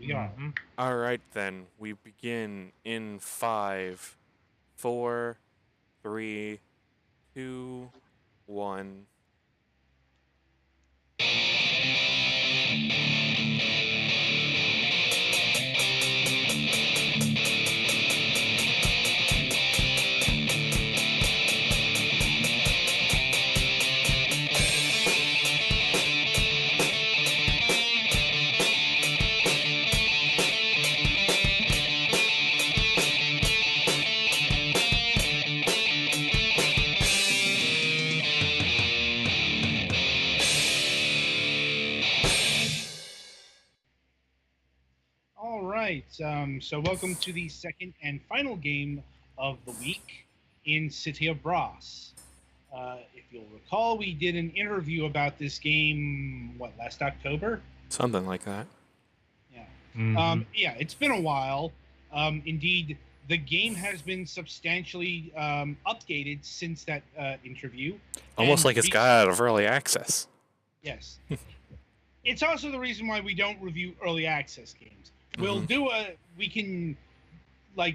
We are. All right, then. We begin in 5, 4, 3, 2, 1. All right. So welcome to the second and final game of the week in City of Brass. If you'll recall, we did an interview about this game, last October? Something like that. Yeah. Mm-hmm. Yeah, it's been a while. Indeed, the game has been substantially updated since that interview. Almost And like it's got out of early access. yes, it's also the reason why we don't review early access games. We'll Mhm. we can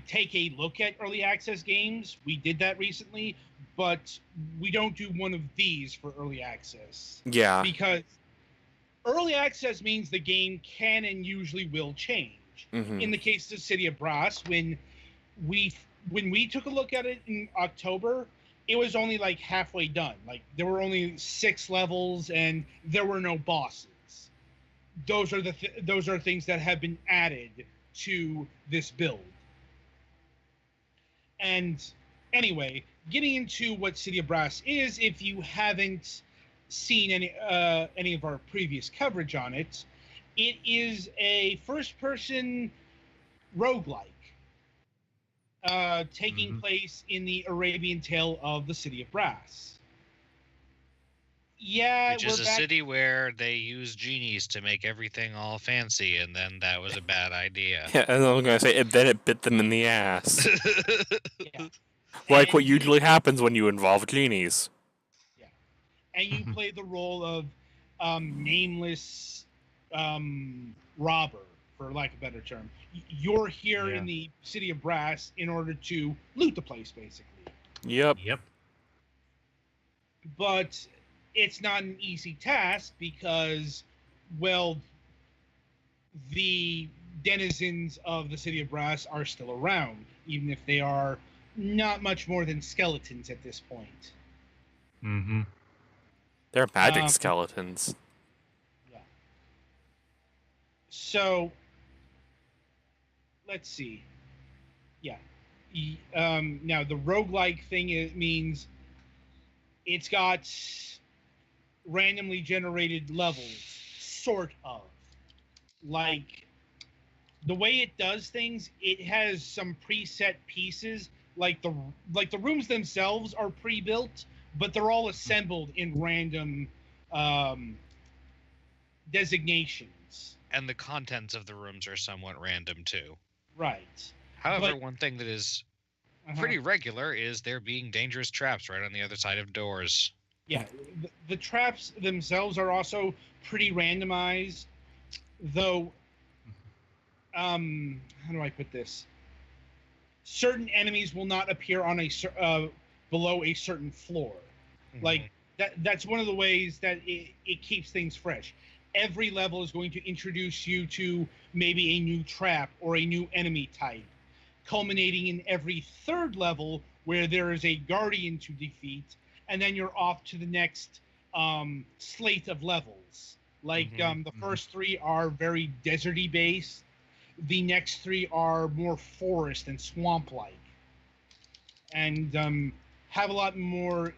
take a look at early access games. We did that recently, but we don't do one of these for early access Yeah. because early access means the game can and usually will change. In Mhm. the case of City of Brass, we when we took a look at it in October, it was only like halfway done. Like there were only 6 levels and there were no bosses. Those are things that have been added to this build. And anyway, getting into what City of Brass is, if you haven't seen any of our previous coverage on it, it is a first-person roguelike taking Mhm. place in the Arabian tale of the City of Brass. Yeah, Which we're is a back. city where they use genies to make everything all fancy, and then that was a bad idea. Yeah, and I was gonna say, and then it bit them in the ass, Yeah, like what and you usually happens when you involve genies. yeah, and you play the role of nameless robber, for lack of a better term. You're here Yeah. in the City of Brass in order to loot the place, basically. Yep. Yep. But it's not an easy task because, well, the denizens of the City of Brass are still around, even if they are not much more than skeletons at this point. Mm-hmm. They're magic Um, skeletons. yeah. So let's see. Yeah. Now the roguelike thing means it's got randomly generated levels, sort of. Like the way it does things, it has some preset pieces. Like the rooms themselves are pre-built, but they're all assembled in random um, designations. And the contents of the rooms are somewhat random too. Right. However, But one thing that is uh pretty regular is there being dangerous traps right on the other side of doors. yeah, the traps themselves are also pretty randomized, though. How do I put this? Certain enemies will not appear on below a certain floor. Like Mhm. that's one of the ways that it keeps things fresh. Every level is going to introduce you to maybe a new trap or a new enemy type, culminating in every third level where there is a guardian to defeat, and then you're off to the next slate of levels. Like Mhm. the first three are very deserty based. The next three are more forest and swamp like, and have a lot more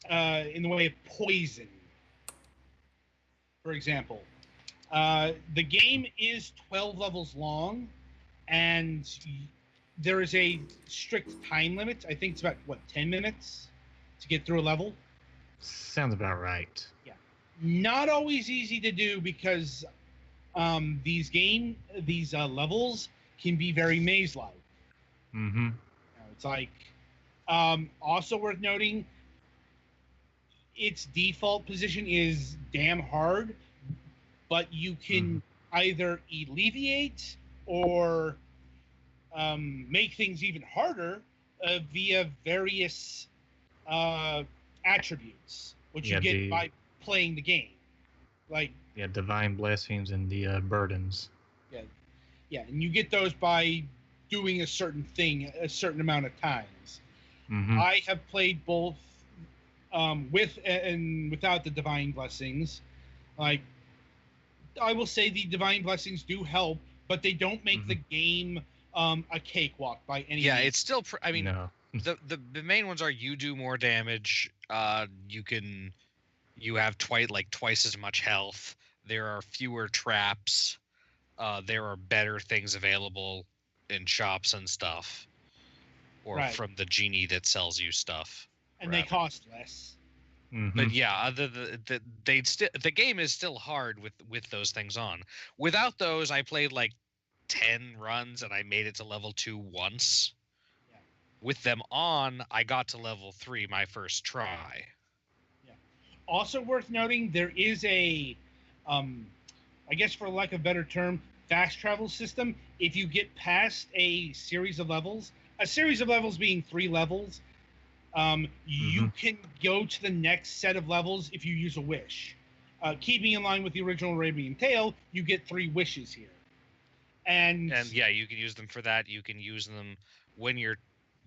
in the way of poison, for example. The game is 12 levels long, and there is a strict time limit. I think it's about, 10 minutes to get through a level? Sounds about right. Yeah. Not always easy to do because these levels can be very maze-like. Mm-hmm. It's like, also worth noting, its default position is damn hard, but you Mm-hmm. can either alleviate or make things even harder via various attributes, which Yeah, you get the by playing the game. Like, divine blessings and the burdens. yeah, yeah, and you get those by doing a certain thing a certain amount of times. Mm-hmm. I have played both with and without the divine blessings. Like, I will say the divine blessings do help, but they don't make the game a cakewalk by any Yeah, means. it's still. I mean, No. the main ones are you do more damage. You have twice as much health. There are fewer traps. There are better things available in shops and stuff, or Right. from the genie that sells you stuff. and they cost less. Mhm. But yeah, the game is still hard with those things on. Without those, I played like 10 runs and I made it to level 2 once. Yeah. With them on, I got to level 3 my first try. Also worth noting, there is a, I guess for lack of a better term, fast travel system. If you get past a series of levels being 3 levels, you can go to the next set of levels if you use a wish. Keeping in line with the original Arabian Tale, you get 3 wishes here. And yeah, you can use them for that. You can use them when you're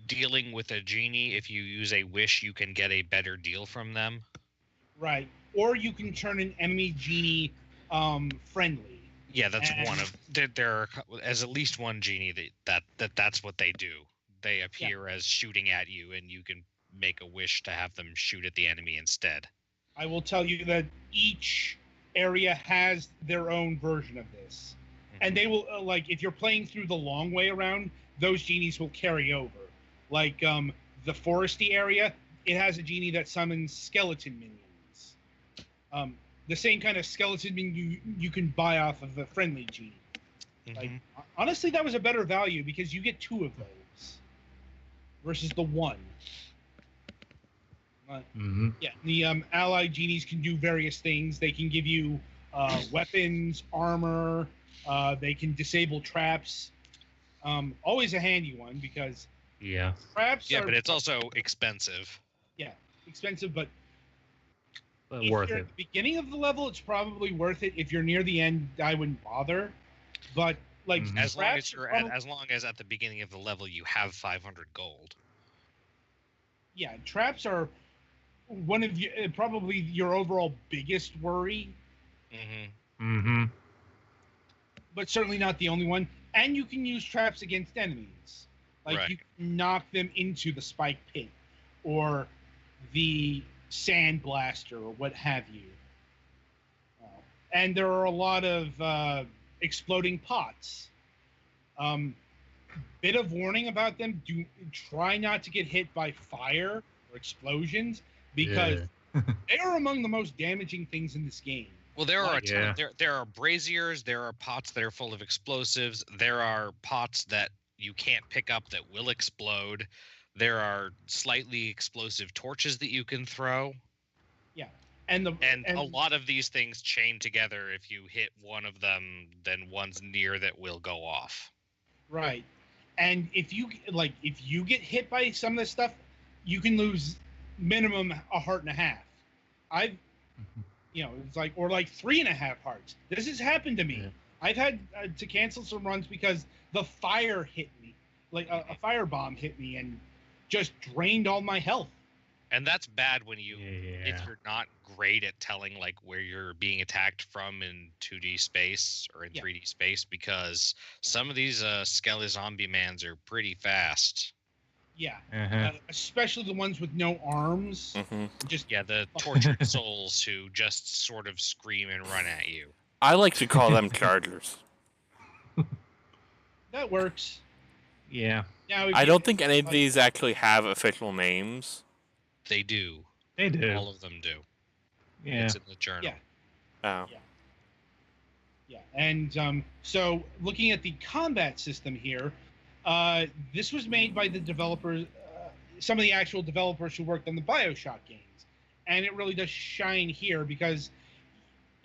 dealing with a genie. If you use a wish, you can get a better deal from them. Right. Or you can turn an enemy genie friendly. Yeah, that's one of there are as at least one genie that's what they do. They appear as shooting at you, and you can make a wish to have them shoot at the enemy instead. I will tell you that each area has their own version of this. And they will, like, if you're playing through the long way around, those genies will carry over. Like, the foresty area, it has a genie that summons skeleton minions. The same kind of skeleton minion you can buy off of a friendly genie. Like, honestly, that was a better value because you get 2 of those versus the 1. Yeah, the allied genies can do various things. They can give you weapons, armor. They can disable traps. Always a handy one because traps. Yeah, but it's also expensive. Yeah, expensive, but worth you're it. at the beginning of the level, it's probably worth it. If you're near the end, I wouldn't bother. But like as long as traps, as long as at the beginning of the level you have 500 gold. Yeah, traps are one of probably your overall biggest worry. But certainly not the only one. And you can use traps against enemies. Like you can knock them into the spike pit or the sand blaster or what have you. And there are a lot of exploding pots. Bit of warning about them: try not to get hit by fire or explosions because they are among the most damaging things in this game. Well, there are there are braziers, there are pots that are full of explosives, there are pots that you can't pick up that will explode. There are slightly explosive torches that you can throw. Yeah. And a lot of these things chain together. If you hit one of them, then one's near that will go off. Right. And if you get hit by some of this stuff, you can lose minimum a heart and a half. It's like, or like 3.5 hearts. This has happened to me. Yeah. I've had to cancel some runs because the fire hit me, like a firebomb hit me and just drained all my health. And that's bad when if you're not great at telling like where you're being attacked from in 2D space or in 3D space, because some of these skelly zombie mans are pretty fast. Yeah, especially the ones with no arms. Just the tortured souls who just sort of scream and run at you. I like to call them chargers. That works. Yeah. Now, I don't think any of these actually have official names. They do. They do. All of them do. Yeah. It's in the journal. Oh. Yeah. And so looking at the combat system here, this was made by the developers, some of the actual developers who worked on the BioShock games. And it really does shine here because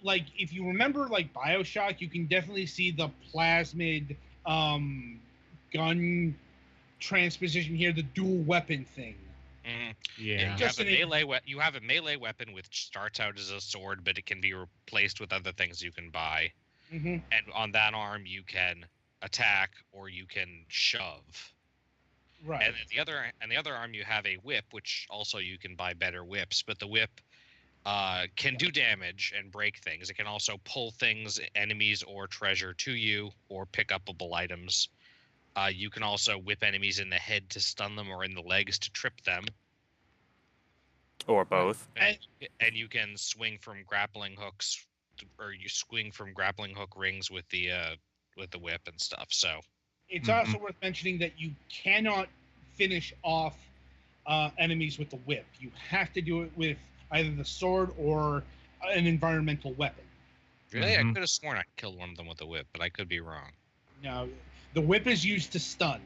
like if you remember like BioShock, you can definitely see the plasmid gun transposition here, the dual weapon thing. Mhm. Yeah. You have a melee weapon which starts out as a sword, but it can be replaced with other things you can buy. Mm-hmm. And on that arm, you can attack or you can shove. Right. And the other arm, you have a whip, which also you can buy better whips. But the whip can do damage and break things. It can also pull things, enemies, or treasure to you, or pick upable items. You can also whip enemies in the head to stun them, or in the legs to trip them. Or both. And you can swing from grappling hooks, or you swing from grappling hook rings with the whip and stuff. So it's also worth mentioning that you cannot finish off enemies with the whip. You have to do it with either the sword or an environmental weapon. really, I could have sworn I killed one of them with a whip, but I could be wrong. Now, the whip is used to stun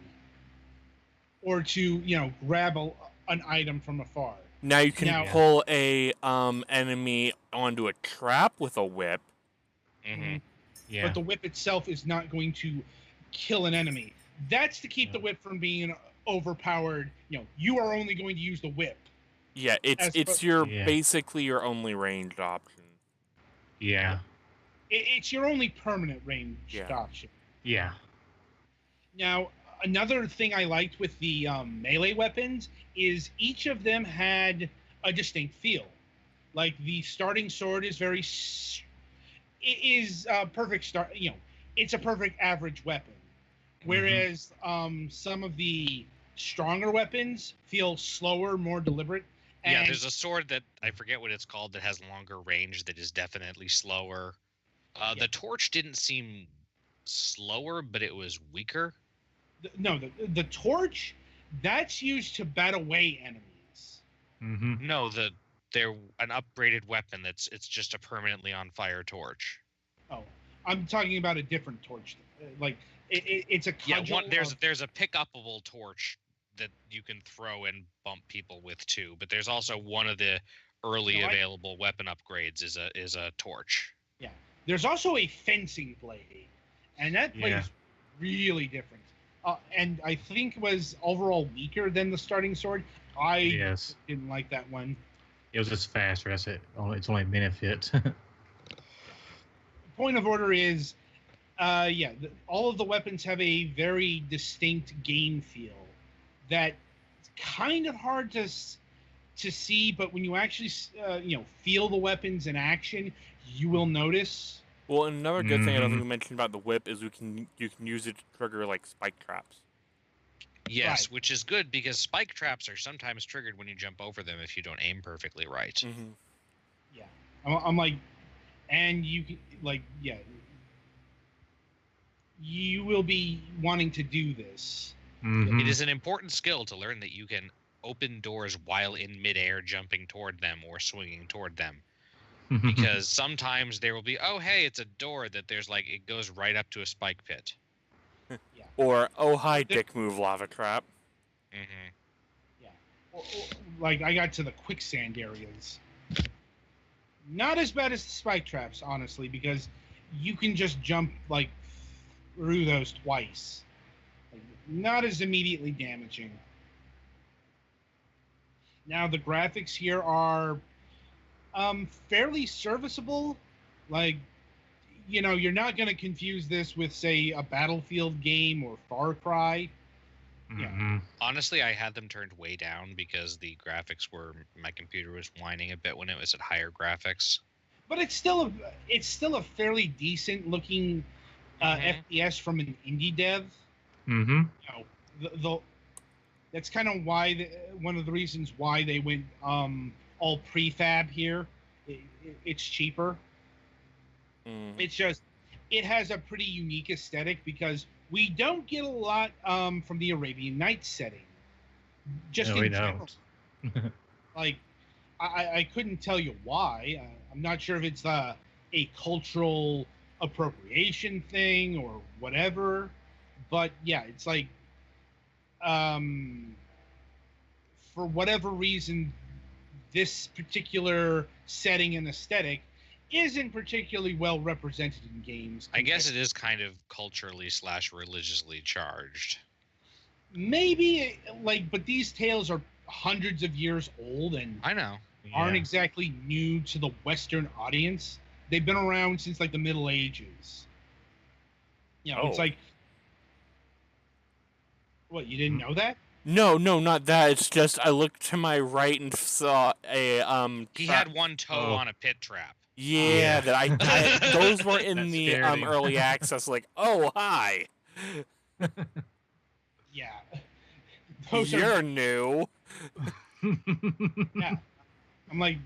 or to grab an item from afar. Now you can pull a enemy onto a trap with a whip. Mm-hmm. Yeah. But the whip itself is not going to kill an enemy. That's to keep the whip from being overpowered. You are only going to use the whip. Yeah, it's basically your only ranged option. Yeah. It's your only permanent ranged option. Yeah. Now, another thing I liked with the melee weapons is each of them had a distinct feel. Like the starting sword is it is a perfect start. It's a perfect average weapon. Whereas some of the stronger weapons feel slower, more deliberate. Yeah, there's a sword that I forget what it's called that has longer range that is definitely slower. The torch didn't seem slower, but it was weaker. The torch, that's used to bat away enemies. No, they're an upgraded weapon it's just a permanently on fire torch. Oh, I'm talking about a different torch. Like it's a cudgel. There's a pick-upable torch that you can throw and bump people with too, but there's also one of the early available weapon upgrades is a torch. Yeah, there's also a fencing blade, and that blade is really different. And I think was overall weaker than the starting sword. I didn't like that one. It was just faster. That's it. It's only benefit. Point of order is, all of the weapons have a very distinct game feel that it's kind of hard to see, but when you actually feel the weapons in action, you will notice. Well, another good thing I don't think we mentioned about the whip is you can use it to trigger like spike traps. Yes, which is good because spike traps are sometimes triggered when you jump over them if you don't aim perfectly right. Mm-hmm. Yeah, I'm like, and you you will be wanting to do this. It is an important skill to learn that you can open doors while in midair, jumping toward them or swinging toward them. Because sometimes there will be, oh, hey, it's a door that there's like, it goes right up to a spike pit. Or, oh, hi, dick move, lava trap. Yeah. Or, like, I got to the quicksand areas. Not as bad as the spike traps, honestly, because you can just jump, like, through those twice. Like, not as immediately damaging. Now, the graphics here are fairly serviceable. Like, you're not going to confuse this with, say, a Battlefield game or Far Cry. Yeah. Honestly, I had them turned way down because the graphics my computer was whining a bit when it was at higher graphics. But it's still a fairly decent looking FPS from an indie dev. That's kind of why one of the reasons why they went all prefab here. It's cheaper. It's just it has a pretty unique aesthetic because we don't get a lot from the Arabian Nights setting. Just in general. Like I couldn't tell you why. I'm not sure if it's a cultural appropriation thing or whatever, but yeah, it's like for whatever reason, this particular setting and aesthetic isn't particularly well represented in games. I guess it is kind of culturally / religiously charged. Maybe, but these tales are hundreds of years old and I know. aren't exactly new to the Western audience. They've been around since the Middle Ages. It's like, what, you didn't know that? No, not that. It's just I looked to my right and saw a He had one toe on a pit trap. Yeah, that I those were in the him. early access. Like, oh hi. Yeah. You're new. Yeah. I'm like,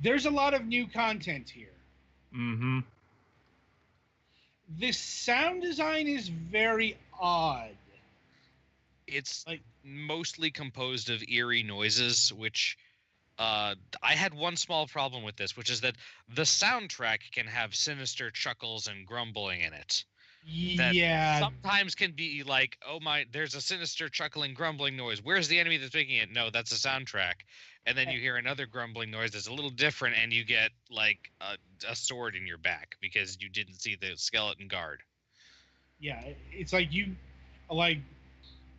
there's a lot of new content here. Mm-hmm. This sound design is very odd. It's mostly composed of eerie noises, which I had one small problem with this, which is that the soundtrack can have sinister chuckles and grumbling in it. That sometimes can be like, oh my, there's a sinister chuckling, grumbling noise. Where's the enemy that's making it? No, that's a soundtrack. And then you hear another grumbling noise that's a little different, and you get a sword in your back because you didn't see the skeleton guard. Yeah, it's like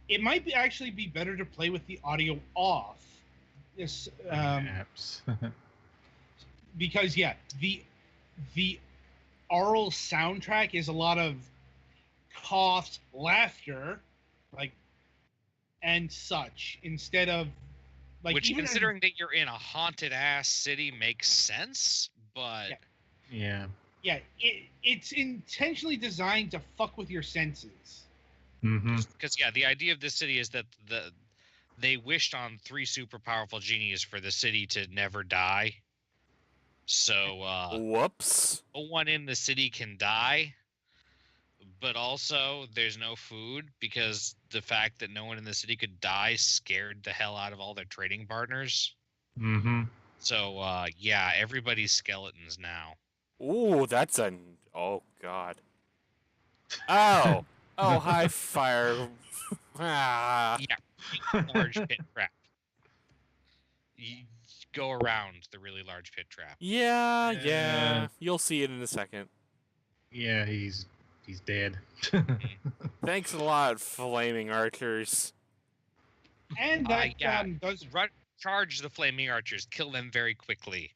it might actually be better to play with the audio off. This because the oral soundtrack is a lot of coughs, laughter, and such, instead of which, even considering that you're in a haunted ass city, makes sense, but it's intentionally designed to fuck with your senses. Because the idea of this city is that they wished on 3 super powerful genies for the city to never die. So whoops. No one in the city can die, but also there's no food because the fact that no one in the city could die scared the hell out of all their trading partners. So everybody's skeletons now. Ooh, that's oh god. Oh. Oh, hi, fire. Yeah, large pit trap. You go around the really large pit trap. Yeah. You'll see it in a second. Yeah, he's dead. Thanks a lot, flaming archers. And that does charge the flaming archers. Kill them very quickly.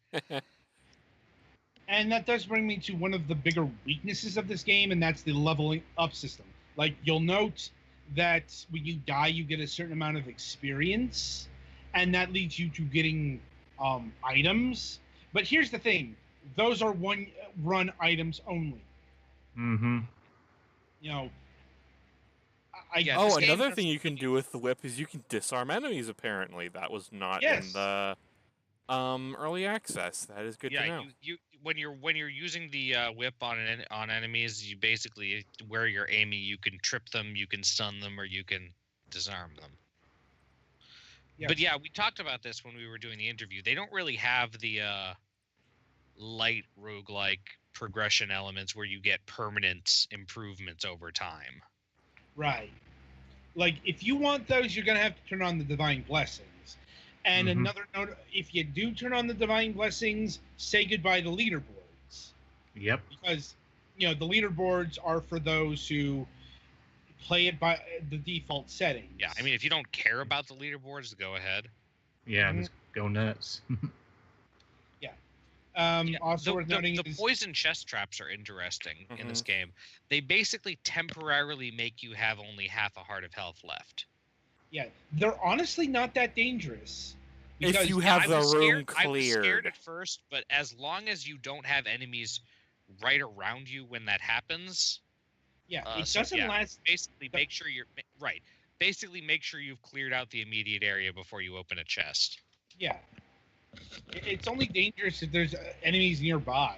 And that does bring me to one of the bigger weaknesses of this game, and that's the leveling up system. You'll note that when you die, you get a certain amount of experience, and that leads you to getting items. But here's the thing. Those are one-run items only. Another thing you can do with the whip is you can disarm enemies, apparently. That was not in the early access. That is good to know. You when you're using the whip on enemies, you basically, where you're aiming, you can trip them, you can stun them, or you can disarm them. Yeah. But we talked about this when we were doing the interview. They don't really have the light roguelike progression elements where you get permanent improvements over time. Right. If you want those, you're going to have to turn on the Divine Blessings. And another note, if you do turn on the Divine Blessings, say goodbye to leaderboards. Yep. Because, the leaderboards are for those who play it by the default settings. Yeah, I mean, if you don't care about the leaderboards, go ahead. Yeah, just go nuts. Also worth noting the poison chest traps are interesting in this game. They basically temporarily make you have only half a heart of health left. Yeah, they're honestly not that dangerous. If you have the room cleared. I was scared at first, but as long as you don't have enemies right around you when that happens. Yeah, it doesn't last. Basically, make sure you're right. Basically, make sure you've cleared out the immediate area before you open a chest. Yeah. It's only dangerous if there's enemies nearby.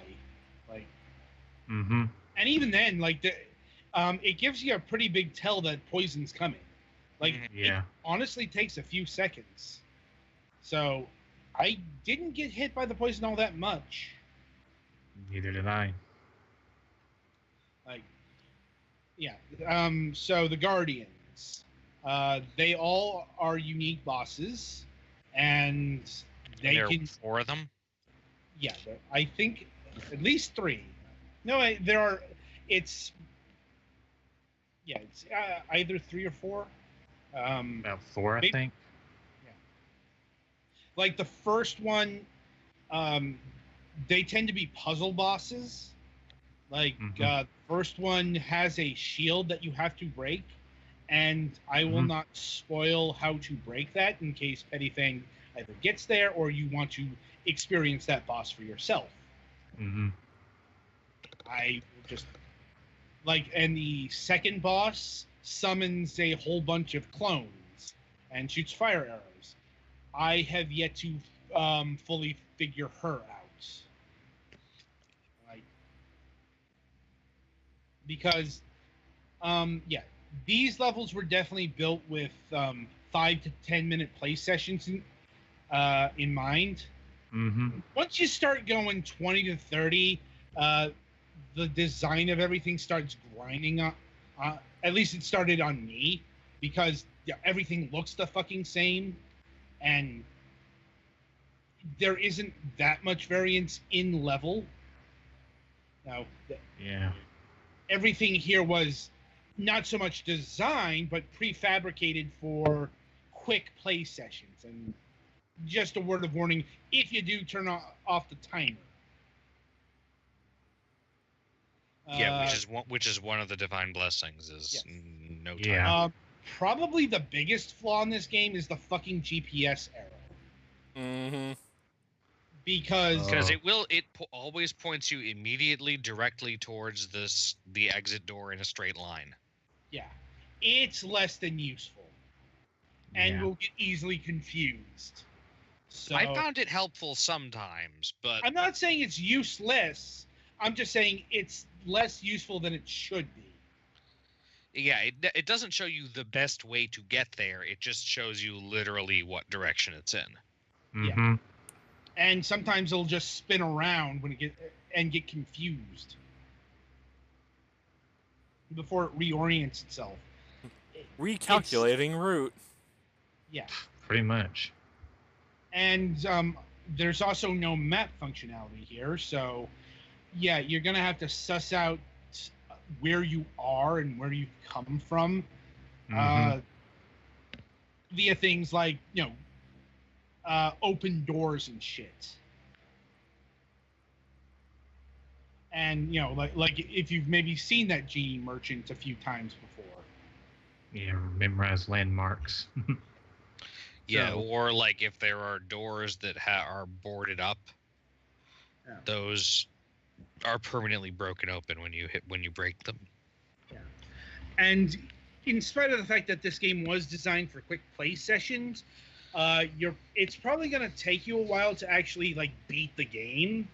And even then, it gives you a pretty big tell that poison's coming. It honestly takes a few seconds. So, I didn't get hit by the poison all that much. Neither did I. So the Guardians, they all are unique bosses, and there are 4 of them. Yeah, I think At least 3. No, there are. It's it's either 3 or 4. About 4, I think. Yeah. Like the first one, they tend to be puzzle bosses. Like first one has a shield that you have to break, and I will not spoil how to break that in case anything either gets there or you want to experience that boss for yourself. I just and the second boss summons a whole bunch of clones and shoots fire arrows. I have yet to fully figure her out. Because these levels were definitely built with 5 to 10 minute play sessions in mind. Once you start going 20 to 30, the design of everything starts grinding up. At least it started on me, because everything looks the fucking same, and there isn't that much variance in level. Now, everything here was not so much designed, but prefabricated for quick play sessions. And just a word of warning, if you do turn off the timer. Which is one of the divine blessings is no timer. Yeah. Probably the biggest flaw in this game is the fucking GPS error. Because it always points you immediately directly towards the exit door in a straight line. Yeah, it's less than useful, and will get easily confused. So I found it helpful sometimes, but I'm not saying it's useless. I'm just saying it's less useful than it should be. Yeah, it doesn't show you the best way to get there. It just shows you literally what direction it's in. Yeah. And sometimes it'll just spin around when it get confused before it reorients itself. Recalculating route. Yeah. Pretty much. And there's also no map functionality here, so you're gonna have to suss out where you are and where you've come from via things like open doors and shit. And like if you've maybe seen that genie merchant a few times before. Yeah, memorize landmarks. Or like if there are doors that are boarded up, those are permanently broken open when you break them. Yeah. And in spite of the fact that this game was designed for quick play sessions, it's probably going to take you a while to actually beat the game.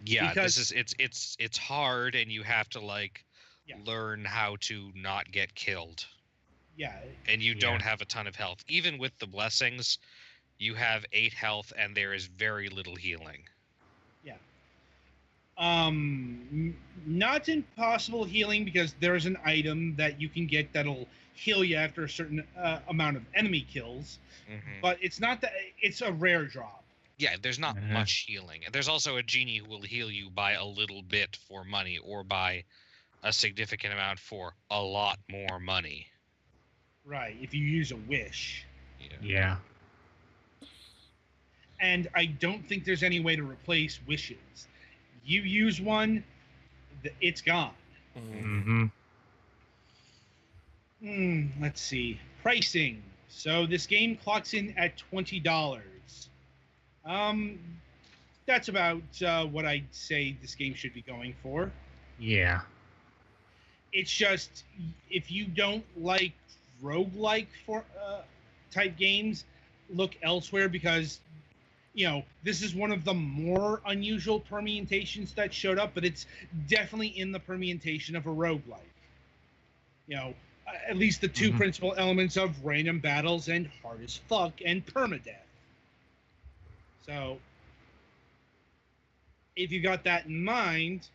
Yeah, because it's hard, and you have to learn how to not get killed. Yeah. And you don't have a ton of health. Even with the blessings, you have 8 health, and there is very little healing. Yeah. Not impossible healing, because there's an item that you can get that'll heal you after a certain amount of enemy kills. But it's not that it's a rare drop. Yeah, there's not much healing. And there's also a genie who will heal you by a little bit for money, or by a significant amount for a lot more money. Right, if you use a wish. Yeah. And I don't think there's any way to replace wishes. You use one, it's gone. Let's see. Pricing. So this game clocks in at $20. That's about what I'd say this game should be going for. Yeah. It's just, if you don't like roguelike type games, look elsewhere, because this is one of the more unusual permutations that showed up, but it's definitely in the permutation of a roguelike. At least the two principal elements of random battles and hard as fuck and permadeath. So if you got that in mind,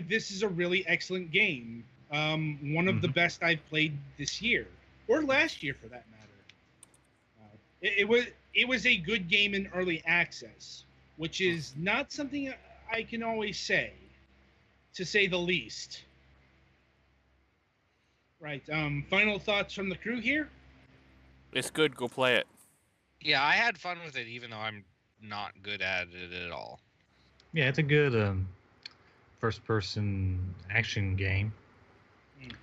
this is a really excellent game. One of the best I've played this year, or last year for that matter. It was a good game in early access, which is not something I can always say, to say the least. Right. Final thoughts from the crew here? It's good. Go play it. Yeah, I had fun with it, even though I'm not good at it at all. Yeah, it's a good first-person action game.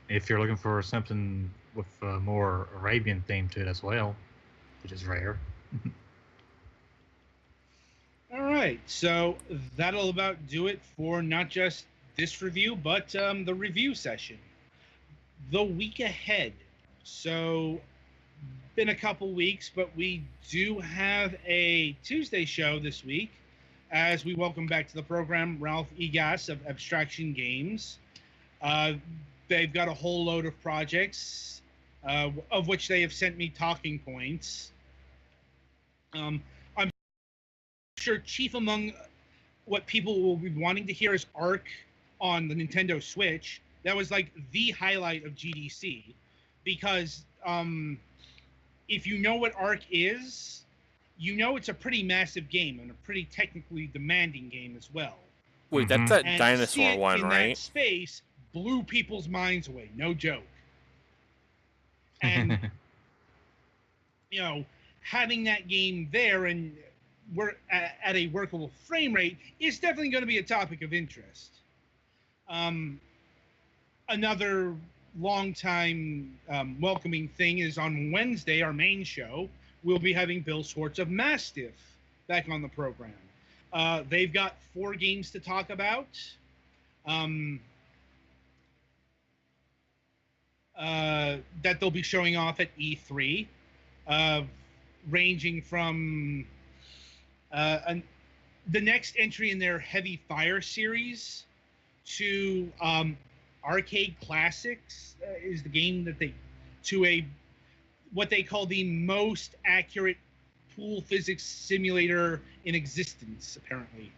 If you're looking for something with a more Arabian theme to it as well, which is rare. All right, so that'll about do it for not just this review, but the review session. The week ahead. So, been a couple weeks, but we do have a Tuesday show this week as we welcome back to the program Ralph Egas of Abstraction Games. They've got a whole load of projects, of which they have sent me talking points. I'm sure chief among what people will be wanting to hear is Ark on the Nintendo Switch. That was like the highlight of GDC, because if you know what Ark is, you know it's a pretty massive game and a pretty technically demanding game as well. Wait, that's that and dinosaur one, in right? That space blew people's minds away. No joke. And you know, having that game there and we're at a workable frame rate is definitely going to be a topic of interest. Another long time welcoming thing is on Wednesday, our main show, we'll be having Bill Swartz of Mastiff back on the program. They've got 4 games to talk about. That they'll be showing off at E3, ranging from the next entry in their Heavy Fire series to Arcade Classics is the game that what they call the most accurate pool physics simulator in existence, apparently.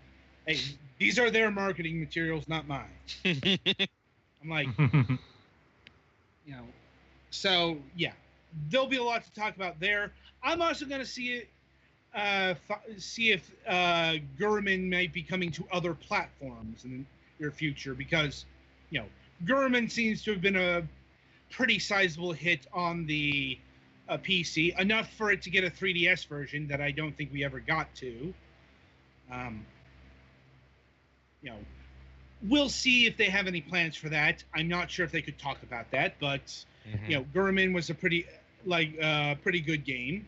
Hey, these are their marketing materials, not mine. I'm like, you know, so yeah, there'll be a lot to talk about there. I'm also going to see if Gurman might be coming to other platforms in the near future, because, you know, Gurman seems to have been a pretty sizable hit on the PC, enough for it to get a 3DS version that I don't think we ever got to. You know, we'll see if they have any plans for that. I'm not sure if they could talk about that, but you know, Gurman was a pretty good game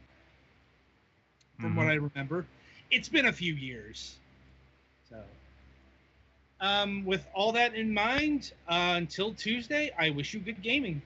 from what I remember. It's been a few years, so with all that in mind, until Tuesday, I wish you good gaming.